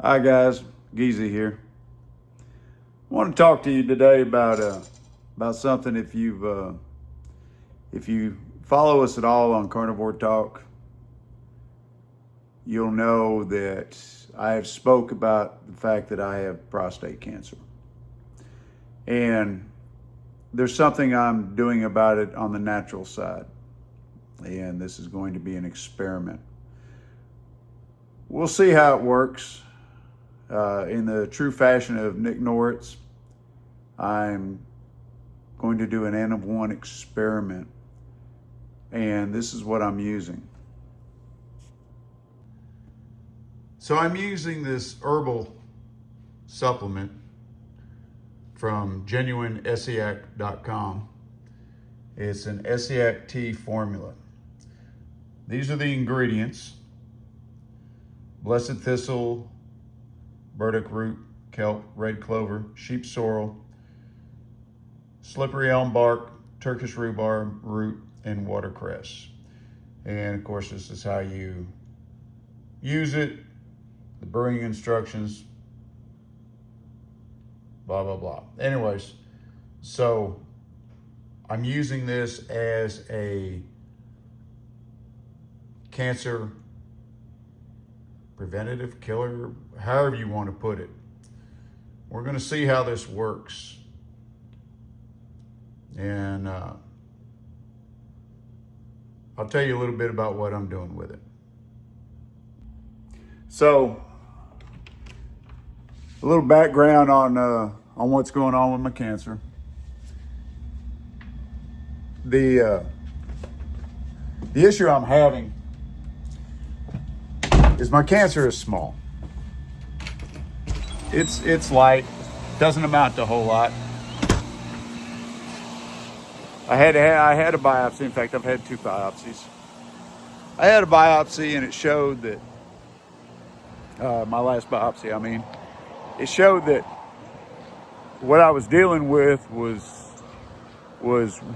Hi guys, Geezy here. I want to talk to you today about something. If you follow us at all on Carnivore Talk, you'll know that I have spoke about the fact that I have prostate cancer, and there's something I'm doing about it on the natural side, and this is going to be an experiment. We'll see how it works. In the true fashion of Nick Norris, I'm going to do an N of 1 experiment, and this is what I'm using. So I'm using this herbal supplement from genuineessiac.com. It's an Essiac tea formula. These are the ingredients: blessed thistle, burdock root, kelp, red clover, sheep sorrel, slippery elm bark, Turkish rhubarb root, and watercress. And of course, this is how you use it, the brewing instructions, blah, blah, blah. Anyways, so I'm using this as a cancer preventative killer, however you want to put it. We're going to see how this works. And I'll tell you a little bit about what I'm doing with it. So, a little background on what's going on with my cancer. The issue I'm having is my cancer is small. It's light, doesn't amount to a whole lot. I had a biopsy. In fact, I've had 2 biopsies. I had a biopsy and it showed that my last biopsy, it showed that what I was dealing with was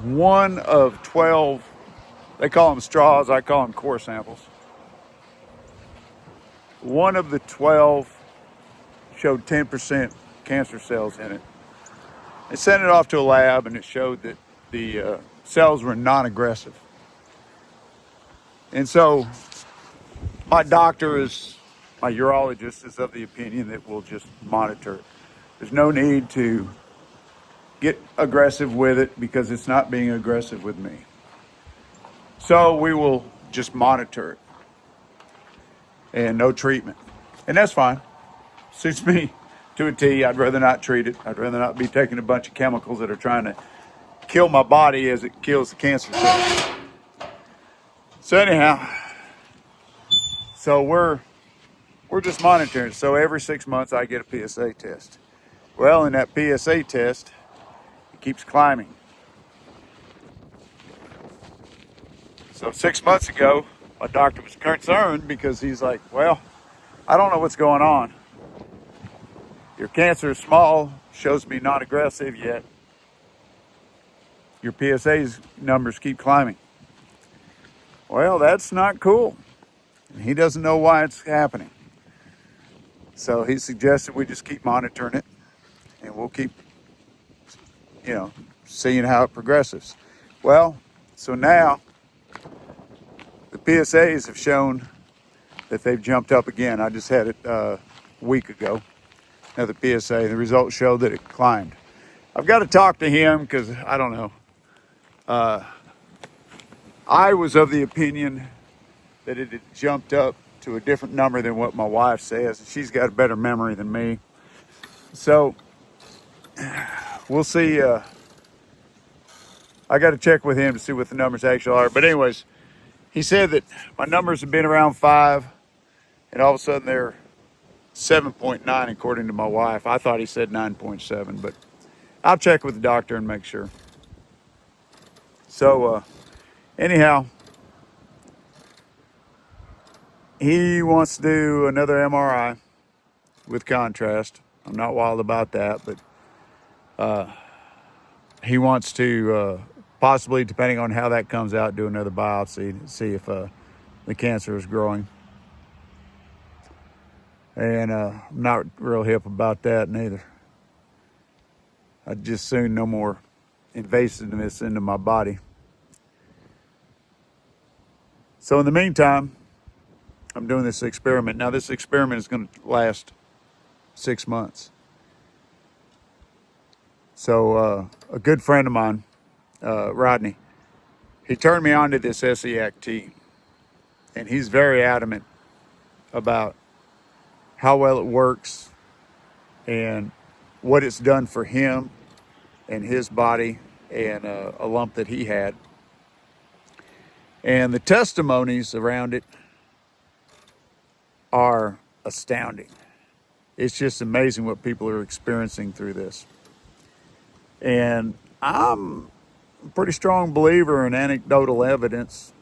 one of 12. They call them straws. I call them core samples. One of the 12 showed 10% cancer cells in it. They sent it off to a lab and it showed that the cells were non-aggressive. And so my urologist is of the opinion that we'll just monitor it. There's no need to get aggressive with it because it's not being aggressive with me. So we will just monitor it and no treatment. And that's fine. Suits me to a T. I'd rather not treat it. I'd rather not be taking a bunch of chemicals that are trying to kill my body as it kills the cancer cells. So anyhow, so we're just monitoring. So every 6 months I get a PSA test. Well, in that PSA test, it keeps climbing. So 6 months ago, my doctor was concerned because he's like, well, I don't know what's going on. Your cancer is small, shows me not aggressive yet. Your PSA's numbers keep climbing. Well, that's not cool. And he doesn't know why it's happening. So he suggested we just keep monitoring it and we'll keep, seeing how it progresses. Well, so now the PSAs have shown that they've jumped up again. I just had it a week ago, another PSA. The results showed that it climbed. I've got to talk to him because I don't know. I was of the opinion that it had jumped up to a different number than what my wife says. She's got a better memory than me. So we'll see. I got to check with him to see what the numbers actually are. But anyways, he said that my numbers have been around 5 and all of a sudden they're 7.9 according to my wife. I thought he said 9.7, but I'll check with the doctor and make sure. So anyhow, he wants to do another MRI with contrast. I'm not wild about that, but he wants to possibly, depending on how that comes out, do another biopsy to see if the cancer is growing. And I'm not real hip about that neither. I'd just soon no more invasiveness into my body. So in the meantime, I'm doing this experiment. Now this experiment is going to last 6 months. So a good friend of mine, Rodney, he turned me on to this SEAC, and he's very adamant about how well it works and what it's done for him and his body and a lump that he had. And the testimonies around it are astounding. It's just amazing what people are experiencing through this. And I'm a pretty strong believer in anecdotal evidence,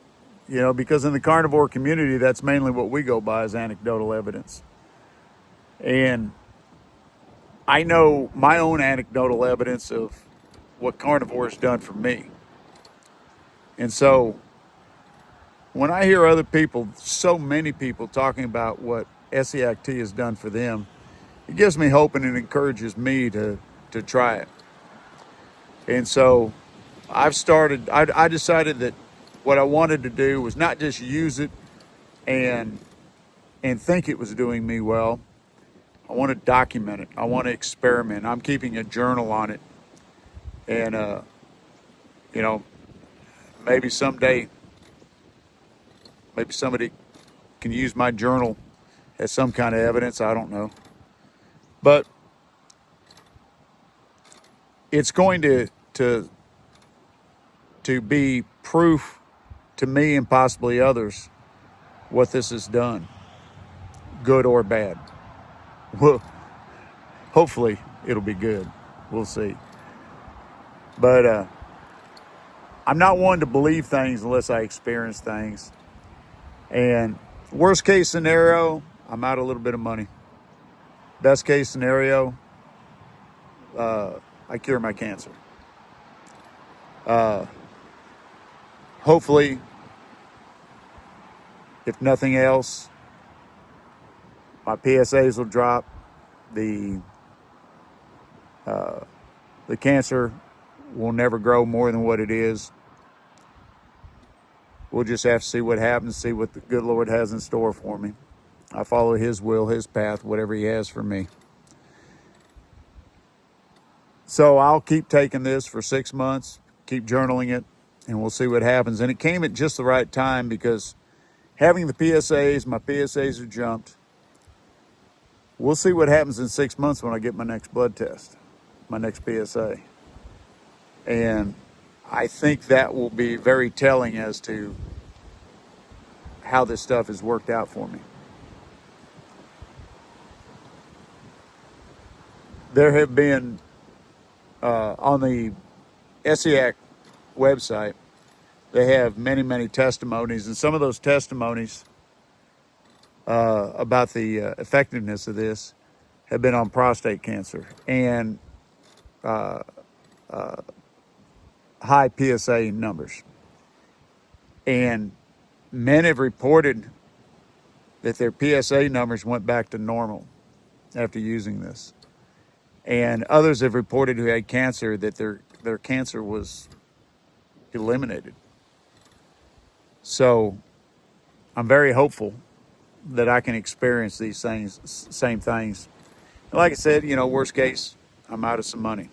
because in the carnivore community, that's mainly what we go by is anecdotal evidence. And I know my own anecdotal evidence of what carnivore has done for me. And so when I hear other people, so many people talking about what SEAC has done for them, it gives me hope and it encourages me to try it. And so I decided that what I wanted to do was not just use it and think it was doing me well. I want to document it. I want to experiment. I'm keeping a journal on it. And, maybe someday, maybe somebody can use my journal as some kind of evidence. I don't know. But it's going to be proof to me and possibly others what this has done, good or bad. Well, hopefully it'll be good. We'll see. But I'm not one to believe things unless I experience things. And worst case scenario, I'm out a little bit of money. Best case scenario, I cure my cancer. Hopefully, if nothing else, my PSAs will drop. The cancer will never grow more than what it is. We'll just have to see what happens, see what the good Lord has in store for me. I follow His will, His path, whatever He has for me. So I'll keep taking this for 6 months, keep journaling it, and we'll see what happens. And it came at just the right time because having the PSAs, my PSAs are jumped. We'll see what happens in 6 months when I get my next blood test, my next PSA. And I think that will be very telling as to how this stuff has worked out for me. There have been, on the SEAC website, they have many, many testimonies. And some of those testimonies about the effectiveness of this have been on prostate cancer and high PSA numbers. And men have reported that their PSA numbers went back to normal after using this. And others have reported who had cancer that their cancer was eliminated. So I'm very hopeful that I can experience these things, same things. And like I said, worst case, I'm out of some money.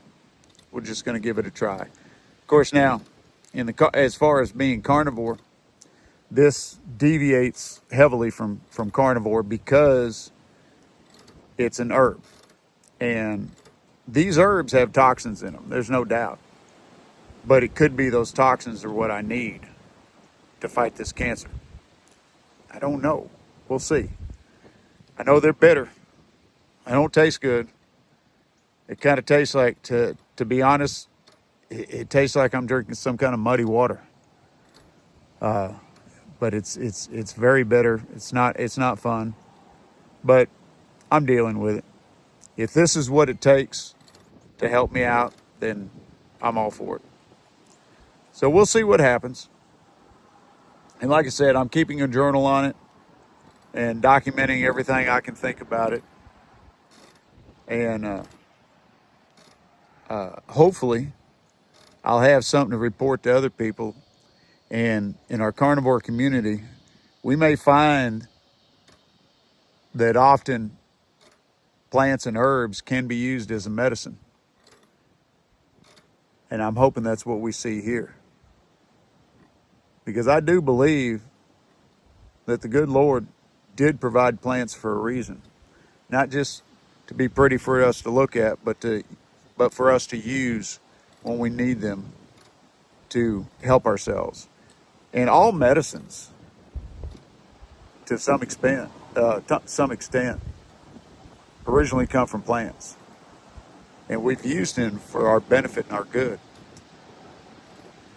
We're just going to give it a try. Of course, now, as far as being carnivore, this deviates heavily from carnivore because it's an herb. And these herbs have toxins in them, there's no doubt. But it could be those toxins are what I need to fight this cancer. I don't know. We'll see. I know they're bitter. They don't taste good. It kind of tastes like, to be honest, it tastes like I'm drinking some kind of muddy water. But it's very bitter. It's not fun. But I'm dealing with it. If this is what it takes to help me out, then I'm all for it. So we'll see what happens. And like I said, I'm keeping a journal on it. and documenting everything I can think about it. And hopefully I'll have something to report to other people. And in our carnivore community, we may find that often plants and herbs can be used as a medicine. And I'm hoping that's what we see here. Because I do believe that the good Lord did provide plants for a reason. Not just to be pretty for us to look at, but for us to use when we need them to help ourselves. And all medicines, to some extent, originally come from plants. And we've used them for our benefit and our good.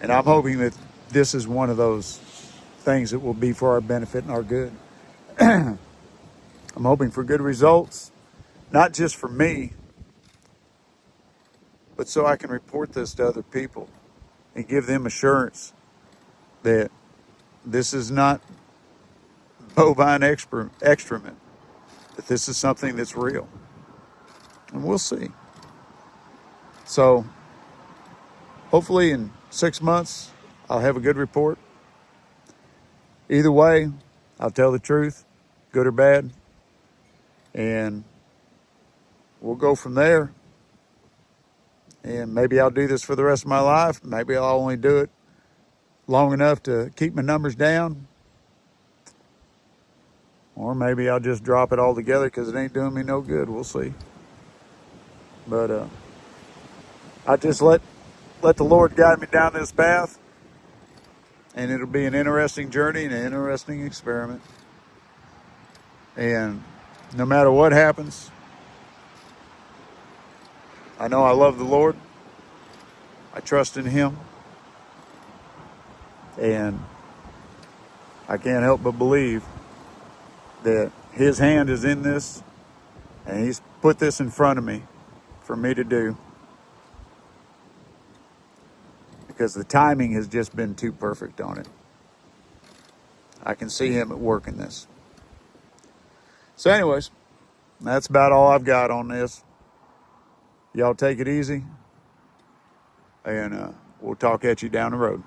And I'm hoping that this is one of those things that will be for our benefit and our good. I'm hoping for good results, not just for me, but so I can report this to other people and give them assurance that this is not bovine excrement, that this is something that's real. And we'll see. So hopefully in 6 months, I'll have a good report. Either way, I'll tell the truth, good or bad, and we'll go from there. And maybe I'll do this for the rest of my life. Maybe I'll only do it long enough to keep my numbers down. Or maybe I'll just drop it all together because it ain't doing me no good. We'll see. But I just let the Lord guide me down this path. And it'll be an interesting journey and an interesting experiment. And no matter what happens, I know I love the Lord. I trust in Him. And I can't help but believe that His hand is in this, and He's put this in front of me for me to do, because the timing has just been too perfect on it. I can see Him at work in this. So anyways, that's about all I've got on this. Y'all take it easy, and we'll talk at you down the road.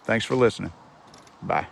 Thanks for listening. Bye.